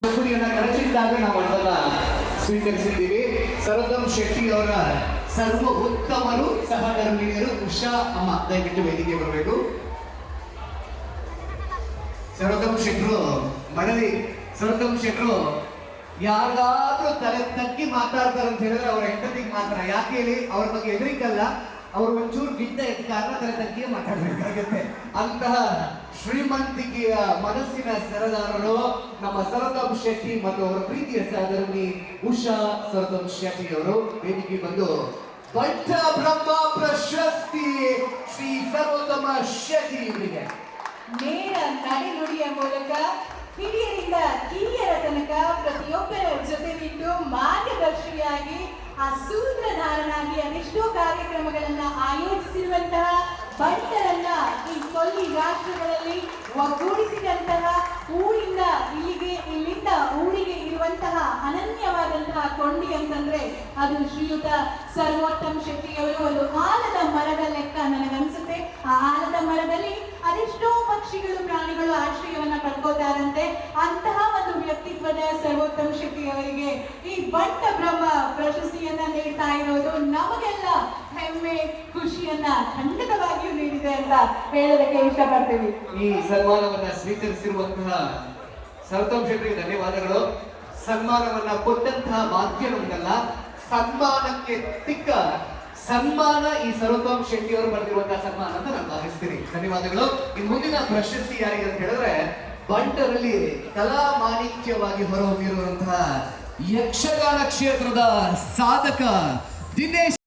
ಹುಡುಗಿಯನ್ನ ಕರೆಸಿದ್ದಾಗ ನಾವು ಅದನ್ನ ಸ್ವೀಕರಿಸಿದ್ದೀವಿ. ಸರೋದಮ್ ಶೆಟ್ಟಿ ಅವರ ಸರ್ವ ಉತ್ತಮರು ಸಹಧರ್ಮಿಣಿಯರು ಉಷಾ ಅಮ್ಮ ದಯವಿಟ್ಟು ವೇದಿಕೆ ಬರಬೇಕು. ಸರೋದಮ್ ಶೆಟ್ರು ಮಡದಿ ಸರೋದಮ್ ಶೆಟ್ರು ಯಾರಿಗಾದ್ರೂ ತಲೆ ತಗ್ಗಿ ಮಾತಾಡ್ತಾರೆ ಅಂತ ಹೇಳಿದ್ರೆ ಅವರ ಹೆಂಡತಿಗೆ ಮಾತ್ರ. ಯಾಕೆ ಹೇಳಿ? ಅವ್ರ ಬಗ್ಗೆ ಎದುರಿಕಲ್ಲ, ಅವ್ರು ಒಂಚೂರು ಗಿಡ್ಡ ಎದ್ದ ಕಾರಣ ತಲೆ ತಗ್ಗಿಯೇ ಮಾತಾಡ್ಬೇಕಾಗತ್ತೆ. ಅಂತಹ ಶ್ರೀಮಂತಿಕೆಯ ಮನಸ್ಸಿನ ಸರದಾರರು ನಮ್ಮ ಸರೋದಮ್ ಶೆಟ್ಟಿ ಮತ್ತು ಅವರ ಪ್ರೀತಿಯ ಸಹಧರ್ಮಿ ಉಷಾ ಸರೋದಮ್ ಶೆಟ್ಟಿ ಅವರು ವೇದಿಕೆ ಬಂದು ದೊಡ್ಡ ಬ್ರಹ್ಮ ಪ್ರಶಸ್ತಿ ಶ್ರೀ ಸರೋದಮ ಶೆಟ್ಟಿ ಇವರಿಗೆ ನೇರ ನಡೆನುಡಿಯ ಮೂಲಕ ಹಿರಿಯರಿಂದ ಕಿರಿಯರ ತನಕ ಪ್ರತಿಯೊಬ್ಬರ ಜೊತೆ ನಿಂತು ಮಾರ್ಗದರ್ಶಿಯಾಗಿ ಆ ಸೂತ್ರಧಾರನಾಗಿ ಅದೆಷ್ಟೋ ಕಾರ್ಯಕ್ರಮಗಳನ್ನ ಆಯೋಜಿಸಿರುವಂತಹ ಬಂಟರನ್ನ ಈ ಕೊಲ್ಲಿ ರಾಷ್ಟ್ರಗಳಲ್ಲಿ ಒಗ್ಗೂಡಿಸಿದಂತಹ ಊರಿಂದ ಇಲ್ಲಿಂದ ಊರಿಗೆ ಇರುವಂತಹ ಅನನ್ಯವಾದಂತಹ ಕೊಂಡಿ ಅಂತಂದ್ರೆ ಅದು ಶ್ರೀಯುತ ಸರ್ವೋತ್ತಮ್ ಶೆಟ್ಟಿಯವರು. ಒಂದು ಆಲದ ಮರದ ಲೆಕ್ಕ ನನಗನ್ಸುತ್ತೆ. ಆ ಆಲದ ಮರದಲ್ಲಿ ಅದೆಷ್ಟೋ ಪಕ್ಷಿಗಳು ಪ್ರಾಣಿಗಳು ಆಶ್ರಯವನ್ನ ಪಡ್ಕೋತಾರಂತೆ. ಅಂತಹ ಒಂದು ವ್ಯಕ್ತಿತ್ವದ ಸರ್ವೋತ್ತಮ್ ಶೆಟ್ಟಿ ಅವರಿಗೆ ಈ ಬಂಟ ಬ್ರಹ್ಮ ಪ್ರಶಸ್ತಿಯನ್ನ ನೀಡ್ತಾ ಇರೋದು ನಮಗೆಲ್ಲ ಹೆಮ್ಮೆ ಖುಷಿಯನ್ನ ಖಂಡಿತವಾಗಿಯೂ ನೀಡಿದೆ ಅಂತ ಹೇಳೋದಕ್ಕೆ ಇಷ್ಟಪಡ್ತೀವಿ. ಈ ಸನ್ಮಾನವನ್ನ ಸ್ವೀಕರಿಸಿರುವಂತಹ ಸರೋದಮ್ ಶೆಟ್ಟಿಗೆ ಧನ್ಯವಾದಗಳು. ಸನ್ಮಾನವನ್ನ ಕೊಟ್ಟಂತಹ ಭಾಗ್ಯ ನಮ್ದಲ್ಲ, ಸನ್ಮಾನಕ್ಕೆ ತಿಕ್ಕ ಸನ್ಮಾನ ಈ ಸರೋದಮ್ ಶೆಟ್ಟಿ ಅವರು ಬರೆದಿರುವಂತಹ ಸನ್ಮಾನ ಅಂತ ನಾನು ಭಾವಿಸ್ತೀನಿ. ಧನ್ಯವಾದಗಳು. ಈ ಮುಂದಿನ ಪ್ರಶಸ್ತಿ ಯಾರಿಗೆ ಅಂತ ಹೇಳಿದ್ರೆ ಬಂಟರಲ್ಲಿ ಕಲಾ ಮಾಣಿಕ್ಯವಾಗಿ ಹೊರಹೊಮ್ಮಿರುವಂತಹ ಯಕ್ಷಗಾನ ಕ್ಷೇತ್ರದ ಸಾಧಕ ದಿನೇಶ್